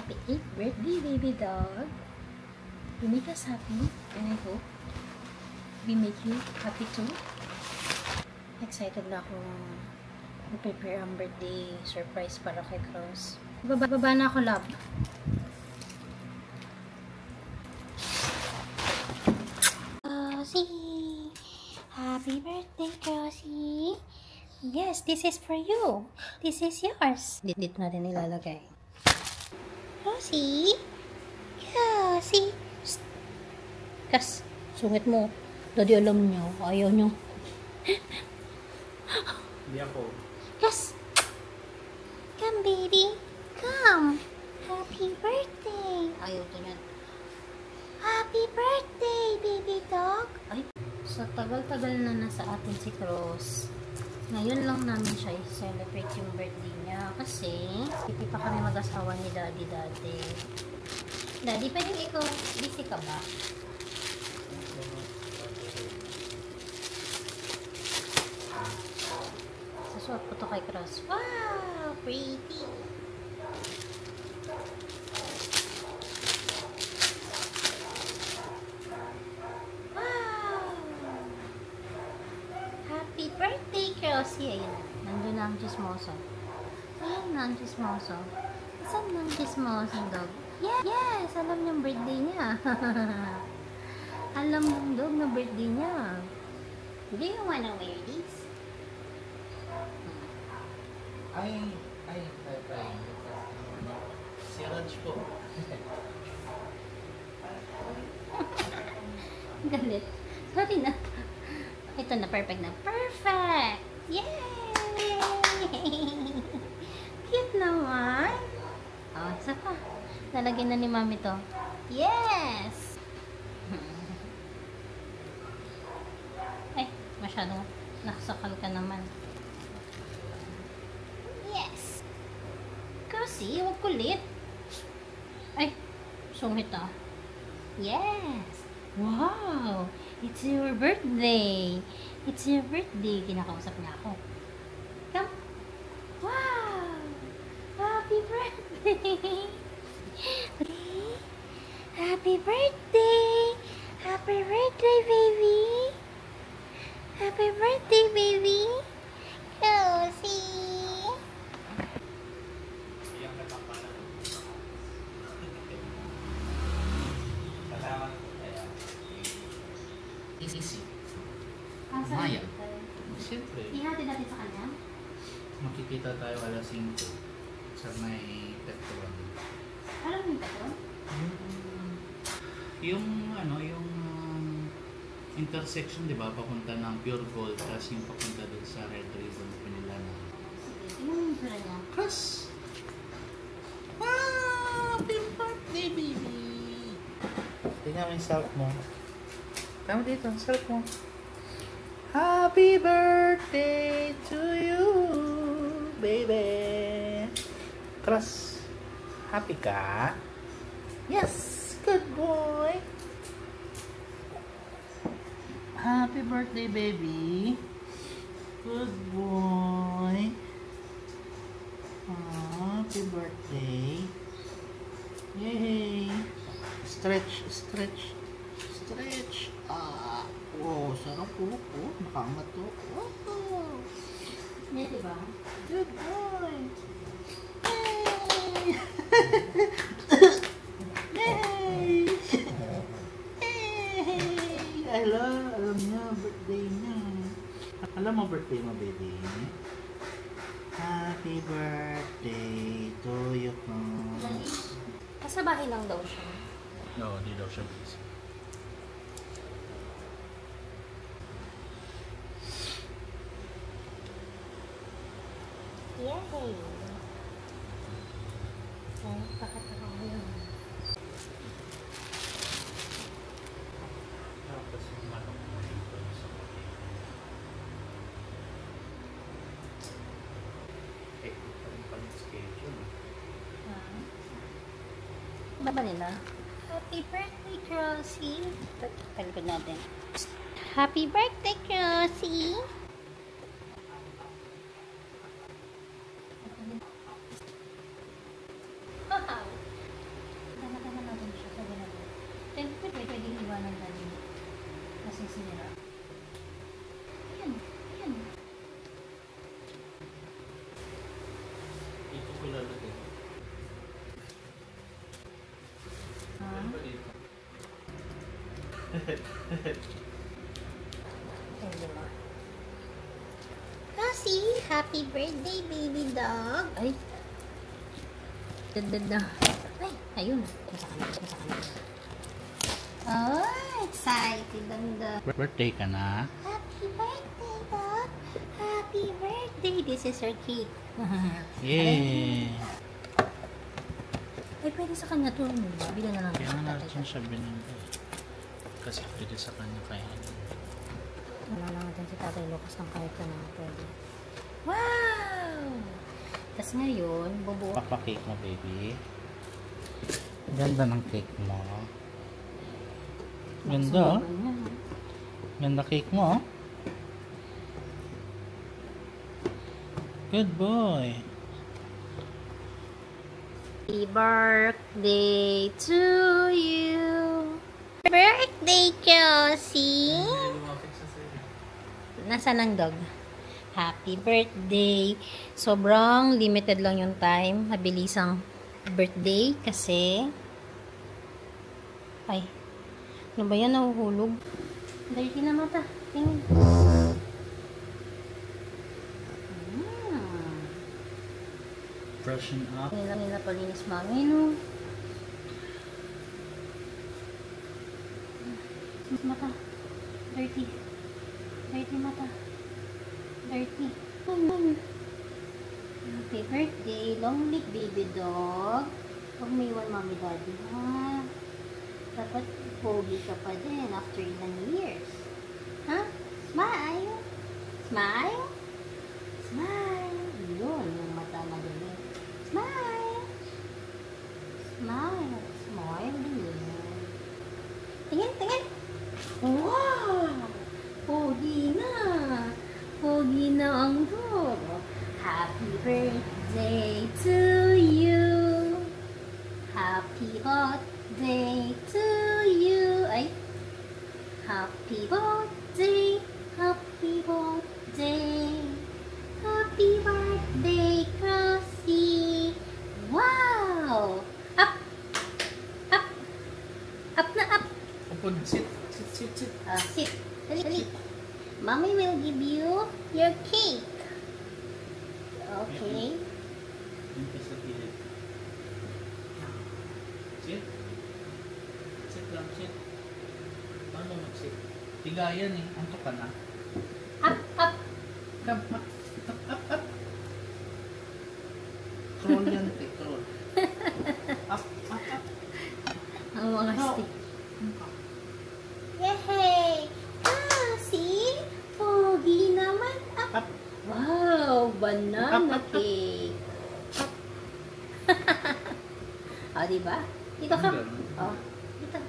Happy 8th birthday, baby dog. You make us happy, and I hope we make you happy too. Excited na akong prepare ang birthday surprise para kay Cross. Baba na ako, love. Crossie! Happy birthday, Crossie! Yes, this is for you. This is yours. Dito natin ilalagay. Crossie! Crossie! Kas, sungit mo. Dodi alam nyo. Ayaw nyo. Hindi ako. Yes! Come, baby. Come. Happy birthday. Ayaw to yan. Happy birthday, baby dog. Ay, sa tagal-tagal na nasa atin si Cross. Ngayon lang namin siya i-celebrate yung birthday niya. Kasi, hindi pa kami mag-asawa ni Daddy dati. Daddy, pwedeng ikaw, busy ka ba? Sasuot ko to kay Cross. Wow! Pretty! Wow! Happy birthday, Crossie! Ayun na. Nandun na ang chismoso. Ayun na ang chismoso. Saan na ang chismoso, dog? Yes! Alam niyang birthday niya. Alam ng dog na birthday niya. Do you wanna wear this? Ay. Si Raj po. Galit. Sorry na. Ito na, perfect na. Perfect! Yay! Cute naman. Oh, isa pa. Lalagyan na ni Mami to. Yes! Ay, masyadong nakasakal ka naman. Yes! Kasi, huwag kulit. Ay, sungit ah. Yes! Wow! It's your birthday! It's your birthday! Kinakausap niya ako. Come! Wow! Happy birthday! Happy birthday! Happy birthday, baby! Happy birthday, baby! Cozy! Easy. Maya. Siyempre. Ihatid natin sa kanya? Makikita tayo alas 5 sa may Petron. Alam mo yung Petron? Yung intersection, di ba? Papunta ng Pure Gold, tapos yung papunta doon sa Red Ribbon Pinilano. Sige, tingnan mo yung sura niya. Cross! Wow! Happy birthday, baby! Tingnan mo yung self mo. Tama dito, self mo. Happy birthday to you, baby! Cross! Happy ka? Yes! Good boy! Happy birthday, baby! Good boy! Happy birthday! Yay! Stretch, stretch, stretch! Oh, sarap po. Oh, nakaangat to. Oh! Yeah, diba? Good boy! Yay! Yay! Alam niya, birthday niya. Alam mo birthday mo, baby? Happy birthday to you. Nasa bahay lang daw siya. No, di daw siya busy. Yay! Ay, bakit ako ngayon? Tapos yung manok mo dito sa pa rin pala schedule. Baba nila? Happy birthday, Crossie! Talikod natin. Happy birthday, Crossie! Wow! gawa ng daddy mo. Kasi sinira. Ayan. Ayan. Ito ko lalagay. Ah. Ano ba dito? Kasi, happy birthday, baby dog. Ay. Dadada. Ay, ayun. Nasa kanan. Oh, excited ang dog. Birthday ka na? Happy birthday, dog. Happy birthday. This is her cake. Yay! Ay, pwede sa kanya to. Bila na lang. Kaya nga natin siya binigay. Kasi pwede sa kanya kaya. Wala na natin si Tatay Lucas ng kahit na pwede. Wow! Tapos ngayon, bubuo. Papa-cake mo, baby. Ganda ng cake mo. Ganda, oh. Ganda cake mo, oh. Good boy. Happy birthday to you. Birthday, Josie. Nasaan ang dog? Happy birthday. Sobrang limited lang yung time. Mabilisang birthday kasi ay, ano ba yan? Nahuhulog. Dirty na mata. Tingin. Freshen up. Nila palinis mami, no? Mata. Dirty. Dirty mata. Dirty. Happy birthday. Long live baby dog. Huwag may iwan mami daddy, ha? Dapat pogi ka pa din after ilang years. Ha? Smile. Smile. Smile. Yun, yung mata madali. Smile. Smile. Smile. Tingin, tingin. Wow! Pogi na. Pogi na ang dog. Happy birthday to you. Happy birthday to you. Ay. Happy birthday. Happy birthday. Happy birthday, Crossy. Wow! Up! Up! Up na up! Upod, sit. Sit. Sit. Dali, dali. Mommy will give you your cake. Okay. Yung pa sa gilid. Sit. Sit lang, sit. Paano mag-sit? Tigayan eh. Anto ka na. Up, up. Come, up. Up. Crawl yan, crawl. Up. Ang mga No. stick. Yay! Ah, see? Pogi naman. Up. Up. Wow! Banana Up. cake. O, diba? Dito ka. Tanggal. O, dito.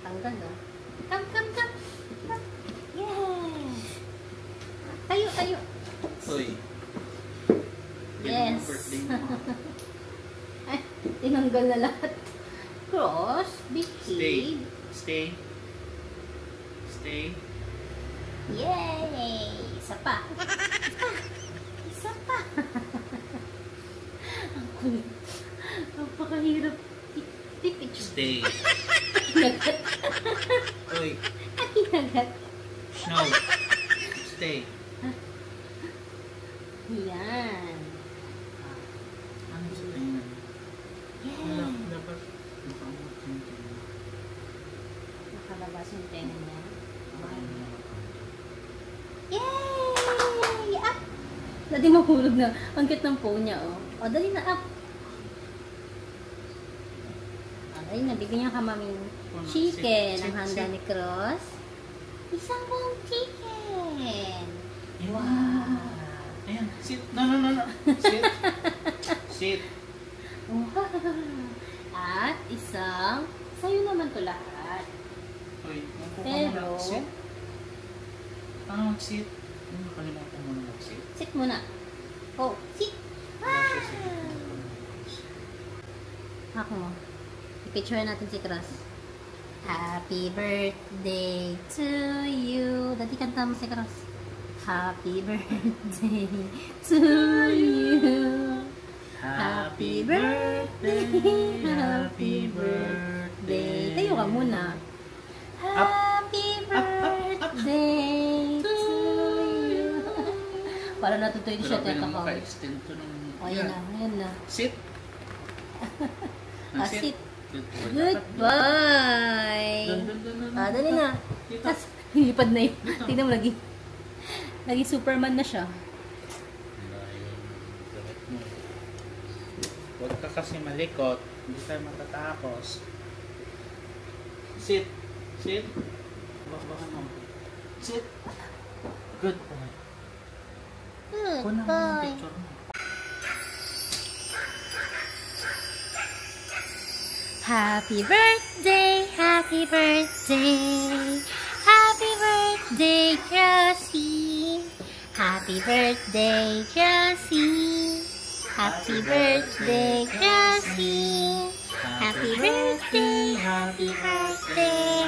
Tanggal, o. Come. Yes! Tayo. Uy. Yes. Ay, tinanggal na lahat. Cross, behave. Stay. Yay! Isa pa. Isa pa. Ang kulit. Napakahirap. Pipicture. Stay. Kinagat. Uy. Kinagat. No. Stay. Yan. Ano sa tingin? Yan. Dapat makamot yung tingin. Nakalabas yung tenga niya. Baka hindi na Yay! Up! Dati mahulog na. Ang cute ng phone niya, oh. O, dali na, up. Dali na, bigyan niya ka maming chicken. Ang handa ni Cross. Isang buong chicken. Wow! Ayan, sit. No. Sit. Wow! At isang, sa'yo naman to lahat. Uy, magpupo mo Pero, na. Sit. Paano mag-sit? Nakalimutan mo na mag-sit. sit muna. Oh, sit! Wow! Ako mo. I-picture natin si Cross. Happy birthday to you. Dati kanta mo si Cross. Happy birthday to you. Happy birthday. Happy birthday. Tayo ka muna. Happy birthday to you. Para natutuloy siya tayo ka. Maka-extend ko ng... O, yan na. Yan na. Sit. Sit. Goodbye. Dali na. Lipad na yun. Tingnan mo lagi. Lagi Superman na siya. Huwag ka kasi malikot. Hindi tayo matatapos. Sit. Sit. Baka mo. Sit. Good boy. Kuna mo yung picture mo. Happy birthday, happy birthday, happy birthday, Josie. Happy birthday, Josie. Happy birthday, Josie. Happy birthday, happy birthday,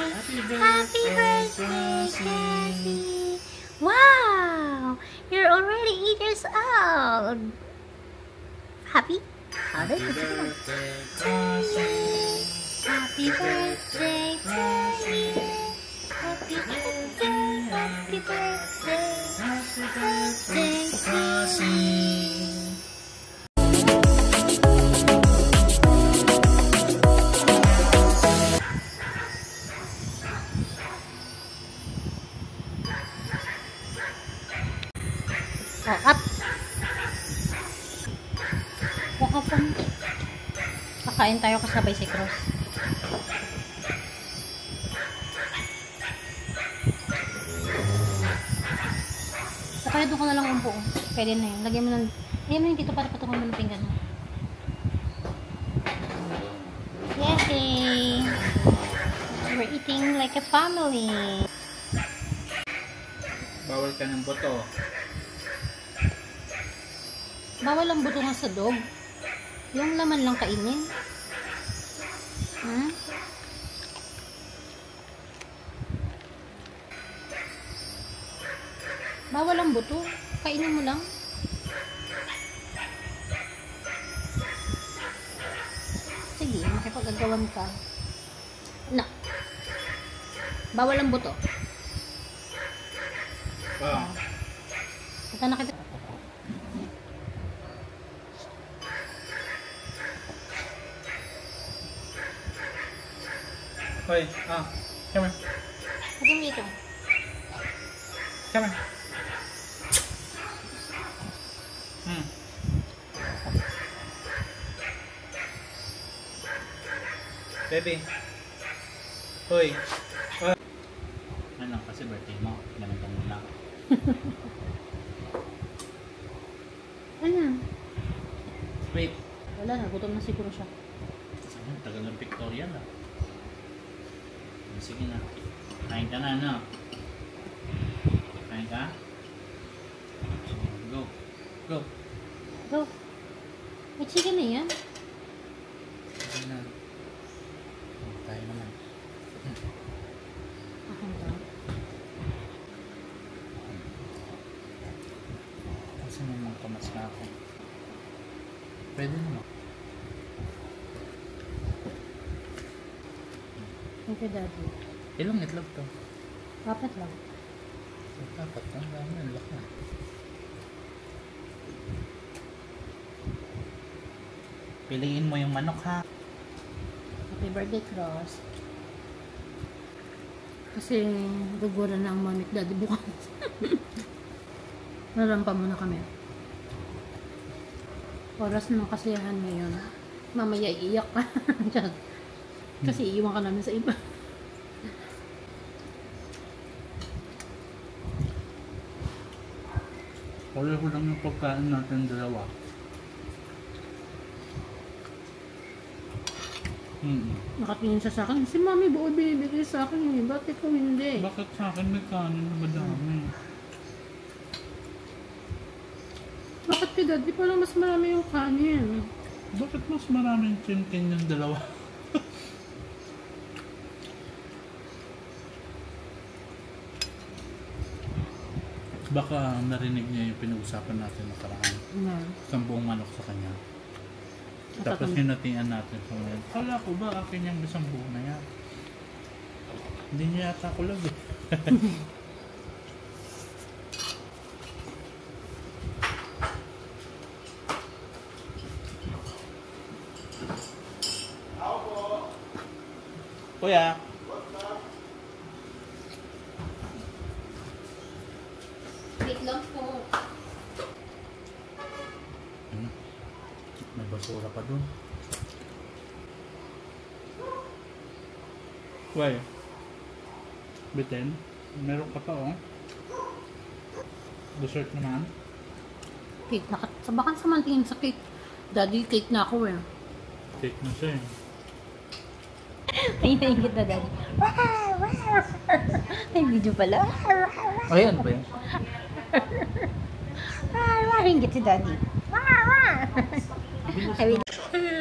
happy birthday, Josie. Wow, you're already 8 years old. Happy? Happy birthday to you. Happy birthday to you. Happy birthday, happy birthday, happy birthday to you. Up. Wakapon. Kakain tayo kasabay si Cross. Kaya doon ko na lang umpo. Pwede na yun. Lagyan mo ng... Lagyan mo yung dito para patungan mo ng pinggan mo. Yay! We're eating like a family. Bawal ka ng buto. Bawal ang buto nga sa dog. Yung laman lang kainin. Hmm? Bawal ang buto. Kainin mo lang. Sige, makipag-agawan ka. Na. Bawal ang buto. Wow. Ito na kita. Hoy, come here. Lagyan mo dito. Come here. Baby. Hoy. Ano, kasi birthday mo. Ganun ka muna. Ano? Wait. Wala na, gutom na siguro siya. Tagal ng pictorial ah. Sige na. Kain ka na, no? Kain ka? Go. Go. Go. May chicken na yan. Sige na. Tayo naman. Akin to. Kasi may mga kamas na ako. Pwede naman. Thank you, Daddy. Ilang itlog to? 4 lang. 4 lang. Dami. Ang laki. Piliin mo yung manok, ha? Happy birthday, Cross. Kasi gugura na ang mami at Daddy bukas. Narampa muna kami. Oras ng kasiyahan ngayon. Mamaya iiyak ka. Kasi iiwan ka namin sa iba. Pareho lang yung pagkain natin dalawa. Nakatingin siya sa akin. Si Mami buo binibigay sa akin eh. Ba't ikaw hindi? Bakit sa akin may kanin na madami? Bakit kay Daddy parang mas marami yung kanin? Bakit mas maraming chicken yung dalawa? Baka narinig niya yung pinag-usapan natin nakaraan. Isang buong manok sa kanya. Tapos hinatian natin sa ngayon. Kala ko ba akin yung isang buo na yan? Hindi niya yata kulag eh. Kuya. Wait lang po. Ano? May basura pa dun. Why? Bitin? Meron ka pa oh. Dessert naman. Cake na. Sabakan sa mantingin sa cake. Daddy, cake na ako eh. Cake na siya eh. Ay, naingit na daddy. Ay, video pala. Ay, ano ba yan? Naingit si daddy.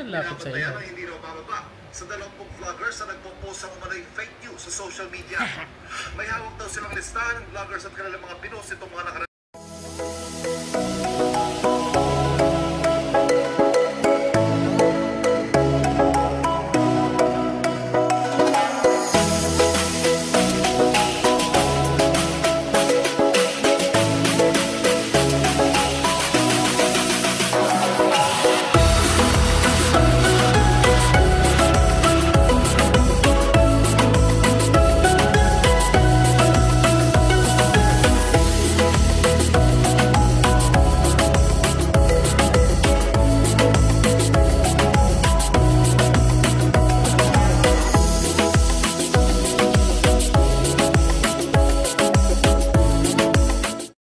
Lapit sa iyo. Hindi raw bababa sa 20 vloggers na nagpo-post ng umano'y fake news sa social media. May hawak daw silang listahan ng vloggers at kanilang mga pinost itong mga